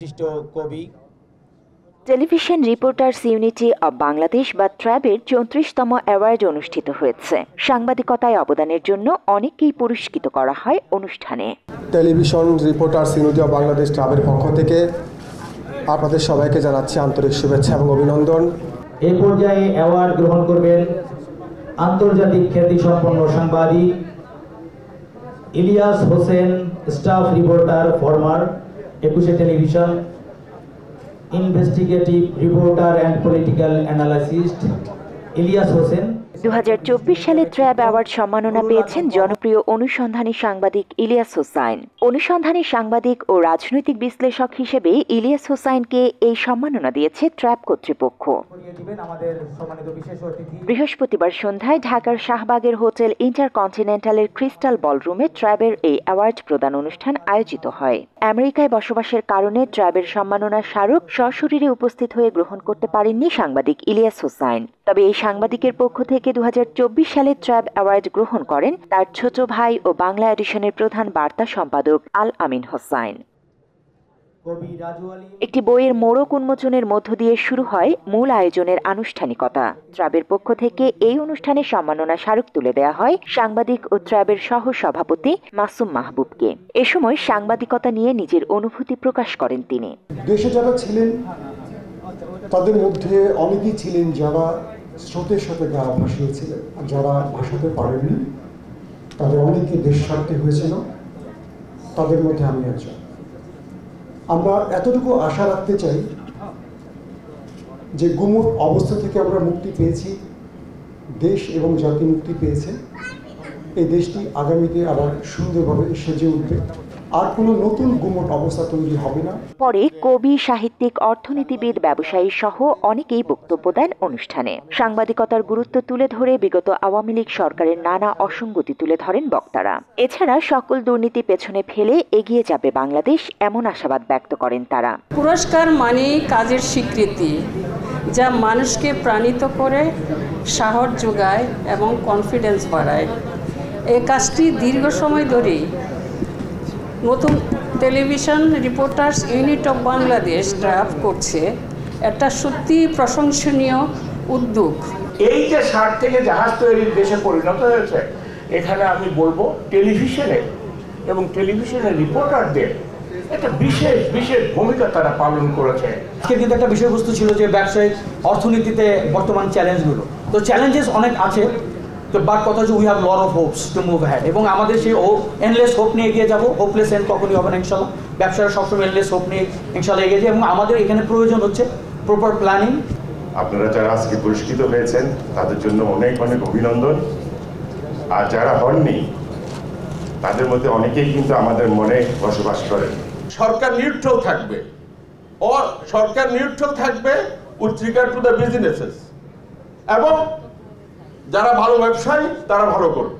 বিশিষ্ট কবি television reporters unity of Bangladesh বা ট্র্যাবের 34তম অ্যাওয়ার্ড অনুষ্ঠিত হয়েছে। সাংবাদিকতায় অবদানের জন্য অনেককেই পুরস্কৃত করা হয় অনুষ্ঠানে। Television reporters unity of Bangladesh ট্র্যাবের পক্ষ থেকে আপনাদের সবাইকে জানাচ্ছি আন্তরিক শুভেচ্ছা এবং অভিনন্দন। এই পর্যায়ে অ্যাওয়ার্ড গ্রহণ করবেন আন্তর্জাতিক খ্যাতিসম্পন্ন সাংবাদিক Ilias Hossain, staff reporter former 21 television, investigative reporter and political analyst Ilias Hossain. 2024 সালে ট্র্যাব অ্যাওয়ার্ড সম্মাননা পেয়েছেন জনপ্রিয় অনুসন্ধানী সাংবাদিক ইলিয়াস হোসাইন। অনুসন্ধানী সাংবাদিক ও রাজনৈতিক বিশ্লেষক হিসেবে ইলিয়াস হোসাইনকে এই সম্মাননা দিয়েছে ট্র্যাব কর্তৃপক্ষ। বৃহস্পতিবার সন্ধ্যায় ঢাকার শাহবাগের হোটেল ইন্টারকন্টিনেন্টালের ক্রিস্টাল বলরুমে ট্র্যাবের এই অ্যাওয়ার্ড প্রদান অনুষ্ঠান আয়োজিত হয়। আমেরিকায় বসবাসের কারণে ট্র্যাবের সম্মাননা স্মারক সশরীরে উপস্থিত হয়ে গ্রহণ করতে পারেননি সাংবাদিক ইলিয়াস হোসাইন। তবে এই সাংবাদিকের পক্ষ থেকে 2024 সালে ট্র্যাব অ্যাওয়ার্ড গ্রহণ করেন তার ছোট ভাই ও বাংলা এডিশনের প্রধান বার্তা সম্পাদক আল আমিন হোসাইন। একটি বইয়ের মোড়ক উন্মোচনের মধ্য দিয়ে শুরু হয় মূল আয়োজনের আনুষ্ঠানিকতা। ট্র্যাবের পক্ষ থেকে এই অনুষ্ঠানে সম্মাননা স্মারক তুলে দেওয়া হয় সাংবাদিক ও ট্র্যাবের সহ সভাপতি মাসুম মাহবুবকে। এ সময় সাংবাদিকতা নিয়ে নিজের অনুভূতি প্রকাশ করেন তিনি। দেশে যারা ছিলেন তাদের মধ্যে অনেকেই ছিলেন যারা স্রোতের সাথে গা ভাসিয়েছিলেন, আর যারা ভাসাতে পারেননি তাদের অনেকে দেশ ছাড়তে হয়েছিল, তাদের মধ্যে আমি একজন। আমরা এতটুকু আশা রাখতে চাই যে গুমুট অবস্থা থেকে আমরা মুক্তি পেয়েছি, দেশ এবং জাতি মুক্তি পেয়েছে। এই দেশটি আগামীতে আবার সুন্দরভাবে সেজে উঠবে, আর কোনো নতুন গুমট অবস্থা তৈরি হবে না। পরে কবি, সাহিত্যিক, অর্থনীতিবিদ, ব্যবসায়ী সহ অনেকেই বক্তব্য দেন অনুষ্ঠানে। সাংবাদিকতার গুরুত্ব তুলে ধরে বিগত আওয়ামী লীগ সরকারের নানা অসঙ্গতি তুলে ধরেন বক্তারা। এছাড়া সকল দুর্নীতি পেছনে ফেলে এগিয়ে যাবে বাংলাদেশ, এমন আশাবাদ ব্যক্ত করেন তারা। পুরস্কার মানে কাজের স্বীকৃতি, যা মানুষকে প্রাণিত করে, সাহস যোগায় এবং কনফিডেন্স বাড়ায়। এই কাজটি দীর্ঘ সময় ধরেই নতুন television reporters unit of Bangladesh TRAB করছে। একটা সত্যি প্রশংসনীয় উদ্যোগ। এই যে ষাট থেকে জাহাজ তৈরির দেশে পরিণত হয়েছে, এখানে আমি বলবো টেলিভিশনে এবং টেলিভিশনের রিপোর্টারদের একটা বিশেষ বিশেষ ভূমিকা তারা পালন করেছে। আজকে কিন্তু একটা বিষয়বস্তু ছিল যে ব্যবসায়িক অর্থনীতিতে বর্তমান চ্যালেঞ্জগুলো, তো চ্যালেঞ্জেস অনেক আছে, তো বাট কথা হচ্ছে we have lot of Hopes to move had, এবং আমাদের সেই এনলেস হোপ নিয়ে এগিয়ে যাবো। হোপলেস এন্ড কখনই হবে না ইনশাল্লাহ। ব্যবসার সবসময় এনলেস হোপ নিয়ে ইনশাল্লাহ এগিয়ে যায়, এবং আমাদের এখানে প্রয়োজন হচ্ছে প্রপার প্ল্যানিং। আপনারা যারা আজকে পুরস্কৃত হয়েছেন তাদের জন্য অনেক অনেক অভিনন্দন। আর যারা হননি তাদের মধ্যে অনেকেই কিন্তু আমাদের মনে বসবাস করেন। সরকার নিউট্রাল থাকবে, সরকার নিউট্রাল থাকবে with regard to the businesses, এবং যারা ভালো ব্যবসায়ী তারা ভালো করবে।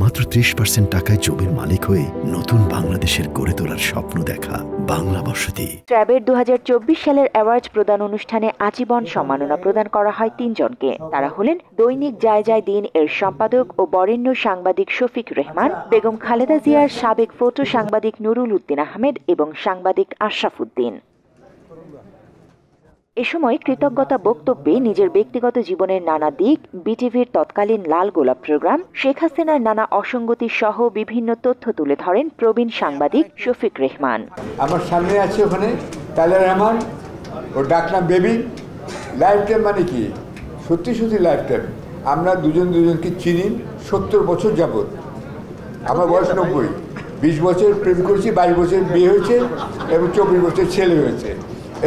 মাত্র 30% টাকায় জমির মালিক হয়ে নতুন বাংলাদেশের গড়ে তোলার স্বপ্ন দেখা বাংলা বসতি। ট্র্যাবের 2024 সালের অ্যাওয়ার্ড প্রদান অনুষ্ঠানে আজীবন সম্মাননা প্রদান করা হয় 3 জনকে। তারা হলেন দৈনিক যায় যায় দিন এর সম্পাদক ও বরেণ্য সাংবাদিক শফিক রেহমান, বেগম খালেদা জিয়ার সাবেক ফটো সাংবাদিক নুরুল উদ্দিন আহমেদ এবং সাংবাদিক আশরাফ উদ্দিন। এ সময় কৃতজ্ঞতা বক্তব্যে নিজের ব্যক্তিগত জীবনের নানা দিক, বিটিভির তৎকালীন লাল গোলাপ প্রোগ্রাম, শেখ হাসিনার নানা অসঙ্গতি সহ বিভিন্ন তথ্য তুলে ধরেন প্রবীণ সাংবাদিক শফিক রেহমান। আমার সামনে আছে ওখানে তালের রহমান, ও ডাকনাম বেবি। লাইফ টাইম মানে কি? সত্যি সত্যি লাইফ টাইম। আমরা দুজনকে চিনি 70 বছর যাবৎ। আমার বয়স 90। 20 বছর প্রেম করেছি, 22 বছর বিয়ে হয়েছে এবং 24 বছর ছেলে হয়েছে।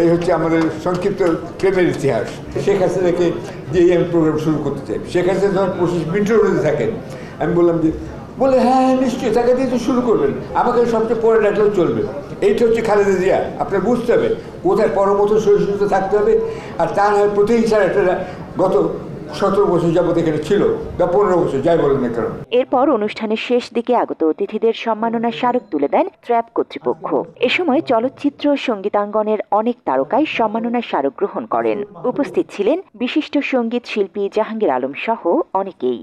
এই হচ্ছে আমাদের সংক্ষিপ্ত প্রেমের ইতিহাস। শেখ হাসিনাকে দিয়ে আমি প্রোগ্রাম শুরু করতে চাই। শেখ হাসিনা যখন 25 মিনিটের মধ্যে থাকেন, আমি বললাম যে বলে হ্যাঁ নিশ্চয়ই, তাকে দিয়ে তো শুরু করবেন, আমাকে সবচেয়ে পরে ডাকলেও চলবে। এইটা হচ্ছে খালেদা জিয়া। আপনার বুঝতে হবে কোথায় পরমত সহিষ্ণুতা থাকতে হবে, আর তা নয় প্রতিহিংসার একটা গত 17 বছর যাবত এখানে ছিল, বা 15 বছর, যাই বলেন না কেন। এরপর অনুষ্ঠানের শেষ দিকে আগত অতিথিদের সম্মাননা স্মারক তুলে দেন ট্র্যাব কর্তৃপক্ষ। এ সময় চলচ্চিত্র সঙ্গীতাঙ্গনের অনেক তারকাই সম্মাননা স্মারক গ্রহণ করেন। উপস্থিত ছিলেন বিশিষ্ট সঙ্গীত শিল্পী জাহাঙ্গীর আলম সহ অনেকেই।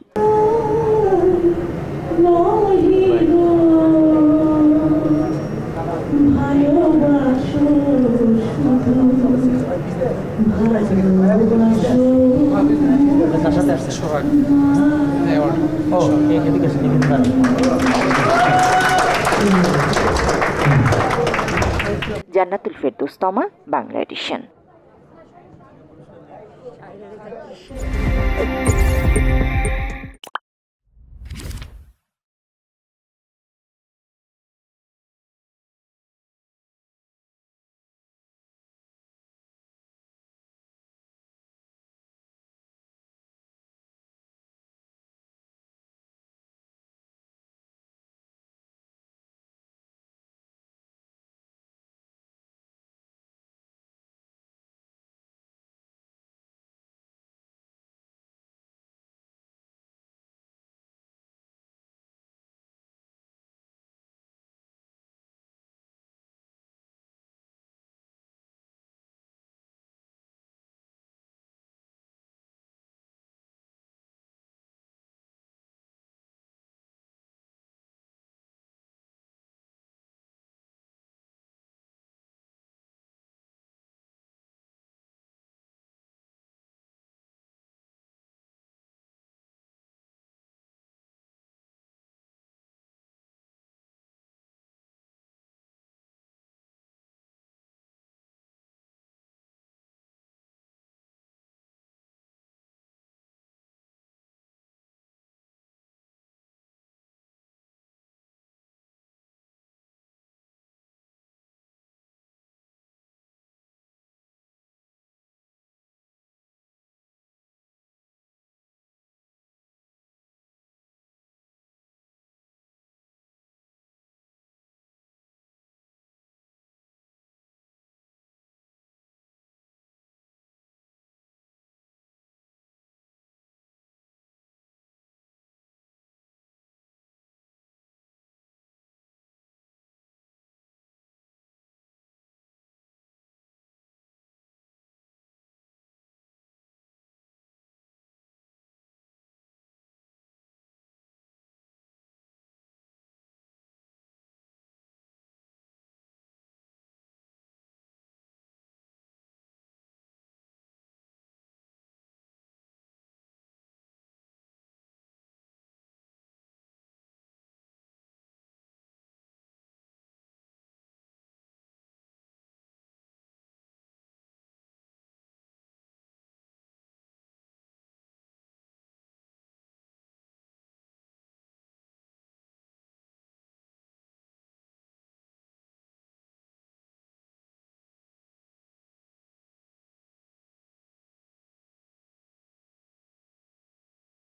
ভালোবাসো জান্নাতুল ফেরদৌস তমা, বাংলা এডিশন।